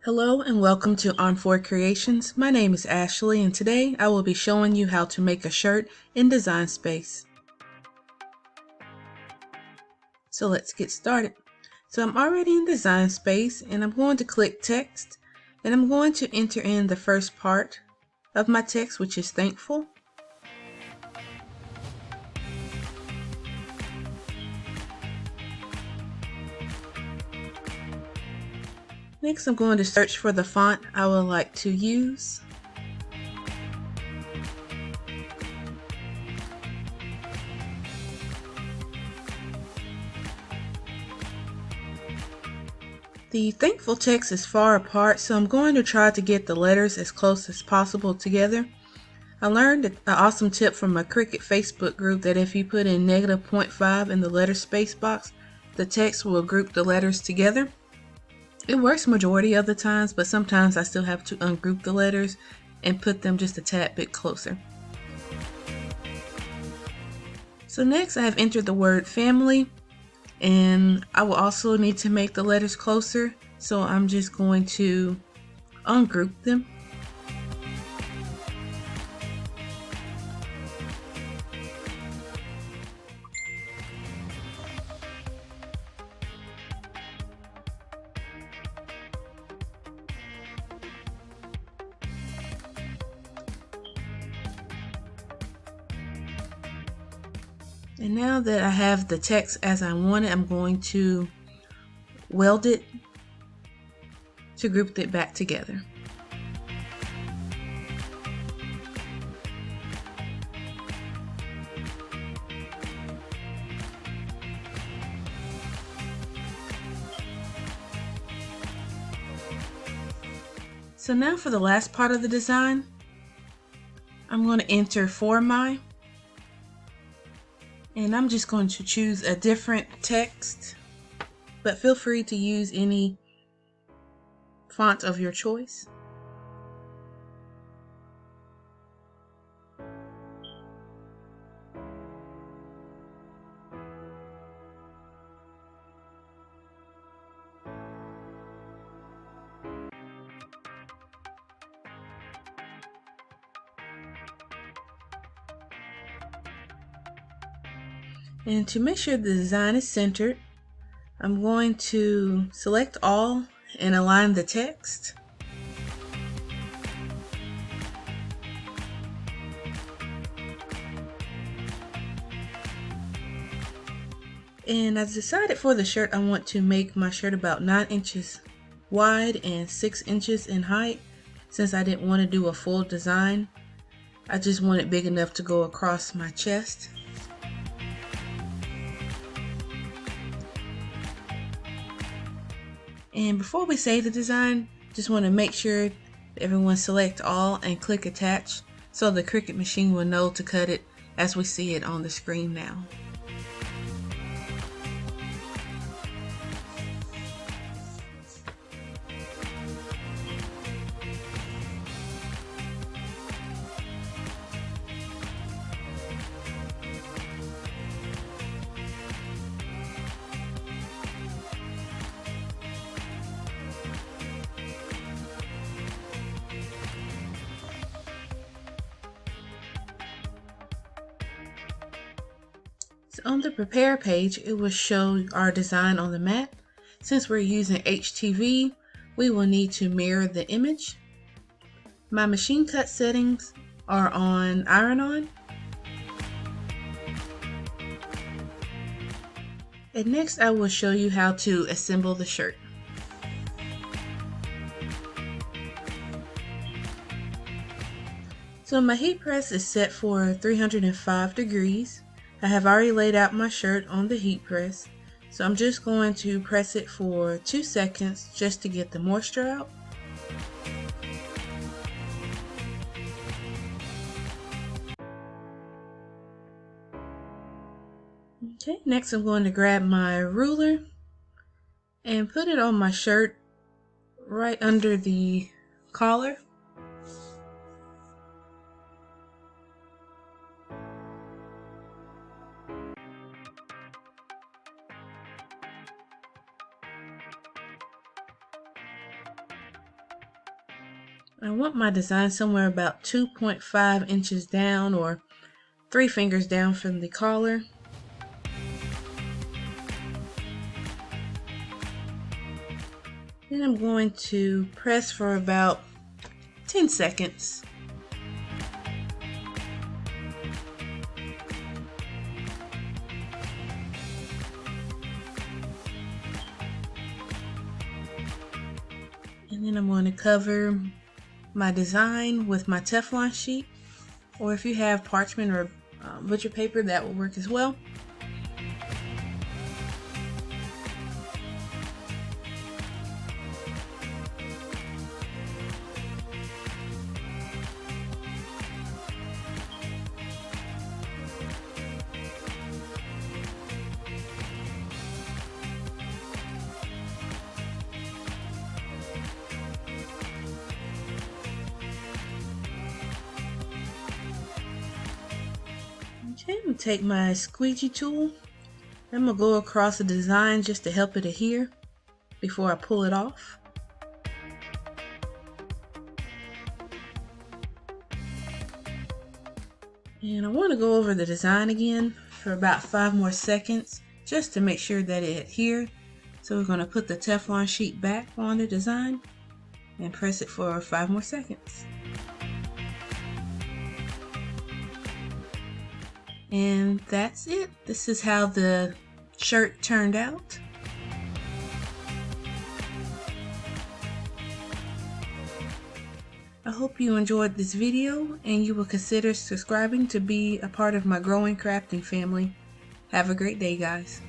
Hello and welcome to On4 Creations. My name is Ashley and today I will be showing you how to make a shirt in Design Space. So let's get started. So I'm already in Design Space and I'm going to click Text and I'm going to enter in the first part of my text, which is thankful. Next, I'm going to search for the font I would like to use. The thankful text is far apart, so I'm going to try to get the letters as close as possible together. I learned an awesome tip from my Cricut Facebook group that if you put in -0.5 in the letter space box, the text will group the letters together. It works majority of the times, but sometimes I still have to ungroup the letters and put them just a tad bit closer. So next I have entered the word family, and I will also need to make the letters closer, so I'm just going to ungroup them. And now that I have the text as I want it, I'm going to weld it to group it back together. So now for the last part of the design, I'm going to enter for my, and I'm just going to choose a different text, but feel free to use any font of your choice. And to make sure the design is centered, I'm going to select all and align the text. And I've decided for the shirt I want to make my shirt about 9 inches wide and 6 inches in height. Since I didn't want to do a full design, I just want it big enough to go across my chest. And before we save the design, just want to make sure everyone select all and click attach so the Cricut Machine will know to cut it as we see it on the screen now. So on the prepare page, it will show our design on the mat. Since we're using HTV, we will need to mirror the image. My machine cut settings are on iron on. And next I will show you how to assemble the shirt. So my heat press is set for 305 degrees. I have already laid out my shirt on the heat press, so I'm just going to press it for 2 seconds just to get the moisture out. Okay, next I'm going to grab my ruler and put it on my shirt right under the collar. I want my design somewhere about 2.5 inches down, or 3 fingers down from the collar. Then I'm going to press for about 10 seconds. And then I'm going to cover my design with my Teflon sheet, or if you have parchment or butcher paper, that will work as well. Okay, I'm going to take my squeegee tool. I'm going to go across the design just to help it adhere before I pull it off. And I want to go over the design again for about 5 more seconds just to make sure that it adhered. So we're going to put the Teflon sheet back on the design and press it for 5 more seconds. And that's it. This is how the shirt turned out. I hope you enjoyed this video and you will consider subscribing to be a part of my growing crafting family. Have a great day, guys.